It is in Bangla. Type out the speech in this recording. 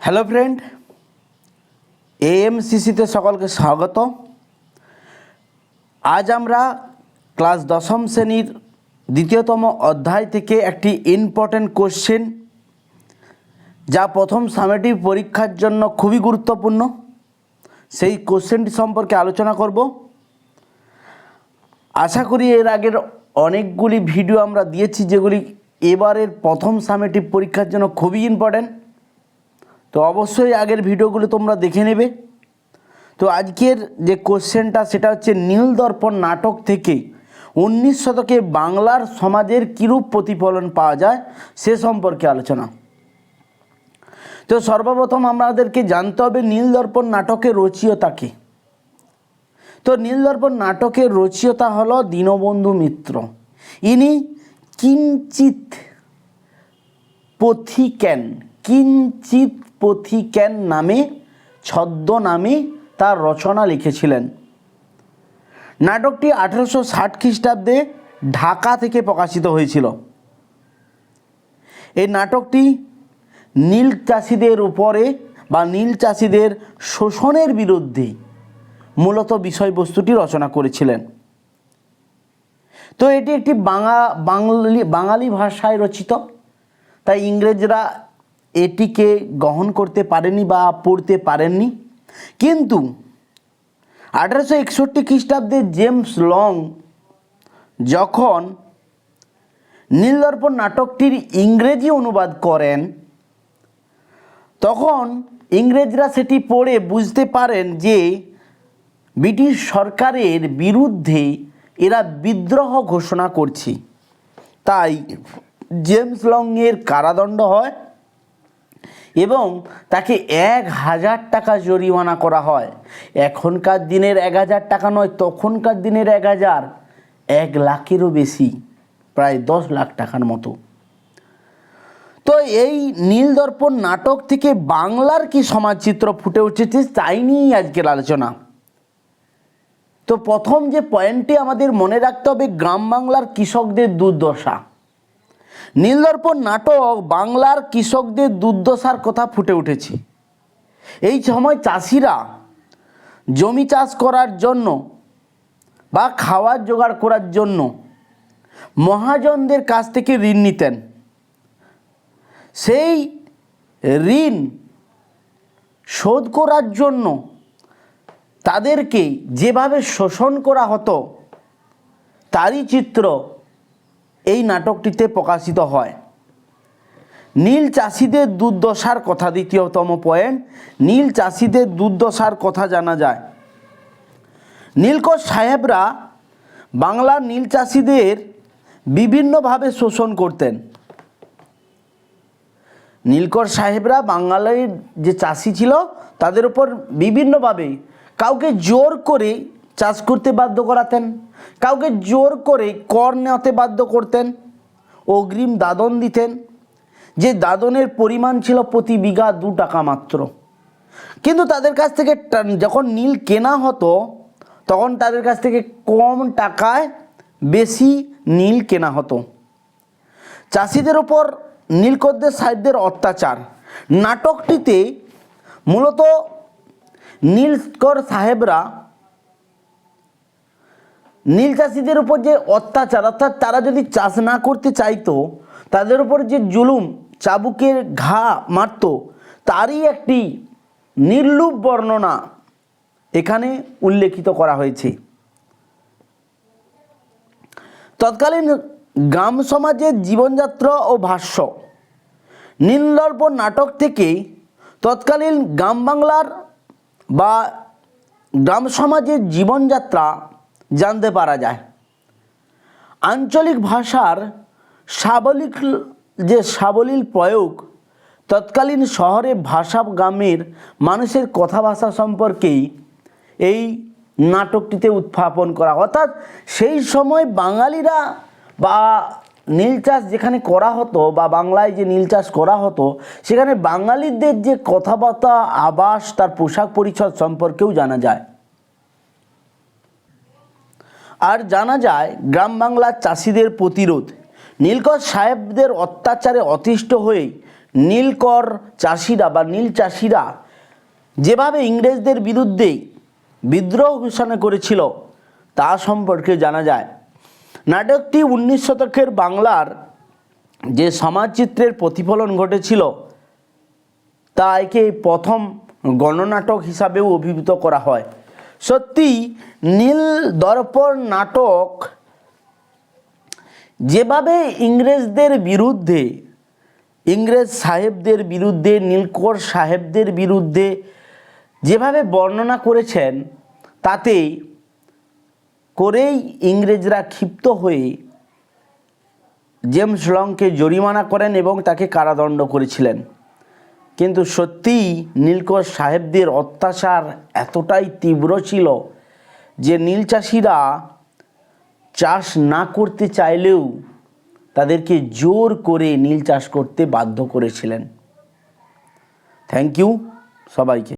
হ্যালো ফ্রেন্ড, এএমসিসিতে সকলকে স্বাগত। আজ আমরা ক্লাস দশম শ্রেণীর দ্বিতীয়তম অধ্যায় থেকে একটি ইম্পর্ট্যান্ট কোশ্চেন, যা প্রথম সামেটিভ পরীক্ষার জন্য খুবই গুরুত্বপূর্ণ, সেই কোশ্চেনটি সম্পর্কে আলোচনা করব। আশা করি এর আগের অনেকগুলি ভিডিও আমরা দিয়েছি যেগুলি এবারের প্রথম সামেটিভ পরীক্ষার জন্য খুবই ইম্পর্ট্যান্ট। তো অবশ্যই আগের ভিডিওগুলো তোমরা দেখে নেবে। তো আজকের যে কোশ্চেনটা সেটা হচ্ছে নীলদর্পণ নাটক থেকে 19 শতকে বাংলার সমাজের কীরূপ প্রতিফলন পাওয়া যায় সে সম্পর্কে আলোচনা। তো সর্বপ্রথম আমাদেরকে জানতে হবে নীলদর্পণ নাটকের রচয়িতাকে। তো নীলদর্পণ নাটকের রচয়িতা হলো দীনবন্ধু মিত্র। ইনি কিঞ্চিৎ পথিকেন নামে ছদ্মনামে তার রচনা লিখেছিলেন। নাটকটি 1860 খ্রিস্টাব্দে ঢাকা থেকে প্রকাশিত হয়েছিল। এই নাটকটি নীল চাষিদের উপরে বা নীল চাষিদের শোষণের বিরুদ্ধে মূলত বিষয়বস্তুটি রচনা করেছিলেন। তো এটি একটি বাঙালি ভাষায় রচিত, তাই ইংরেজরা এটিকে গ্রহণ করতে পারেনি বা পড়তে পারেননি। কিন্তু 1861 খ্রিস্টাব্দে জেমস লং যখন নীলদর্পণ নাটকটির ইংরেজি অনুবাদ করেন, তখন ইংরেজরা সেটি পড়ে বুঝতে পারেন যে ব্রিটিশ সরকারের বিরুদ্ধে এরা বিদ্রোহ ঘোষণা করছে। তাই জেমস লংয়ের কারাদণ্ড হয় এবং তাকে 1000 টাকা জরিমানা করা হয়। এখনকার দিনের 1000 টাকা নয়, তখনকার দিনের 1000 1 লাখেরও বেশি, প্রায় 10 লাখ টাকার মতো। তো এই নীলদর্পণ নাটক থেকে বাংলার কি সমাজচিত্র ফুটে উঠেছে তাই নিয়েই আজকের আলোচনা। তো প্রথম যে পয়েন্টটি আমাদের মনে রাখতে হবে, গ্রাম বাংলার কৃষকদের দুর্দশা। নীলদর্পণ নাটক বাংলার কৃষকদের দুর্দশার কথা ফুটে উঠেছে। এই সময় চাষিরা জমি চাষ করার জন্য বা খাওয়ার জোগাড় করার জন্য মহাজনদের কাছ থেকে ঋণ নিতেন। সেই ঋণ শোধ করার জন্য তাদেরকে যেভাবে শোষণ করা হতো তারই চিত্র এই নাটকটিতে প্রকাশিত হয়। নীল চাষিদের দুর্দশার কথা, দ্বিতীয়তম পয়েন্ট, নীল চাষিদের দুর্দশার কথা জানা যায়। নীলকর সাহেবরা বাংলার নীল চাষিদের বিভিন্নভাবে শোষণ করতেন। নীলকর সাহেবরা বাঙালির যে চাষি ছিল তাদের উপর বিভিন্নভাবে, কাউকে জোর করে চাষ করতে বাধ্য করাতেন, কাউকে জোর করে কর নেওয়াতে বাধ্য করতেন, অগ্রিম দাদন দিতেন, যে দাদনের পরিমাণ ছিল প্রতি বিঘা 2 টাকা মাত্র। কিন্তু তাদের কাছ থেকে যখন নীল কেনা হতো তখন তাদের কাছ থেকে কম টাকায় বেশি নীল কেনা হতো। চাষিদের ওপর নীলকরদের সাহেবদের অত্যাচার। নাটকটিতে মূলত নীলকর সাহেবরা নীল চাষিদের উপর যে অত্যাচার, অর্থাৎ তারা যদি চাষ না করতে চাইতো তাদের উপর যে জুলুম, চাবুকের ঘা মারত, তারই একটি নির্লুপ বর্ণনা এখানে উল্লেখিত করা হয়েছে। তৎকালীন গ্রাম সমাজের জীবনযাত্রা ও ভাষ্য। নীলদর্পণ নাটক থেকে তৎকালীন গ্রাম বাংলার বা গ্রাম সমাজের জীবনযাত্রা জানতে পারা যায়। আঞ্চলিক ভাষার সাবলীল প্রয়োগ তৎকালীন শহরে ভাষা গ্রামের মানুষের কথা ভাষা সম্পর্কেই এই নাটকটিতে উত্থাপন করা। অর্থাৎ সেই সময় বাঙালিরা বা নীল চাষ যেখানে করা হতো বা বাংলায় যে নীল চাষ করা হতো সেখানে বাঙালিদের যে কথাবার্তা, আবাস, তার পোশাক পরিচ্ছদ সম্পর্কেও জানা যায়। আর জানা যায় গ্রাম বাংলার চাষিদের প্রতিরোধ। নীলকর সাহেবদের অত্যাচারে অতিষ্ঠ হয়ে নীলকর চাষিরা বা নীল চাষিরা যেভাবে ইংরেজদের বিরুদ্ধে বিদ্রোহ ঘোষণা করেছিল তা সম্পর্কে জানা যায়। নাটকটি 19 শতকের বাংলার যে সমাজচিত্রের প্রতিফলন ঘটেছিল তা একে প্রথম গণনাটক হিসাবেও অভিহিত করা হয়। সত্যি নীল দর্পণ নাটক যেভাবে ইংরেজদের বিরুদ্ধে, ইংরেজ সাহেবদের বিরুদ্ধে, নীলকর সাহেবদের বিরুদ্ধে যেভাবে বর্ণনা করেছেন তাতে করেই ইংরেজরা ক্ষিপ্ত হয়ে জেমস লংকে জরিমানা করেন এবং তাকে কারাদণ্ড করেছিলেন। কিন্তু সত্যিই নীলকর সাহেবদের অত্যাচার এতটাই তীব্র ছিল যে নীল চাষিরা চাষ না করতে চাইলেও তাদেরকে জোর করে নীল চাষ করতে বাধ্য করেছিলেন। থ্যাংক ইউ সবাইকে।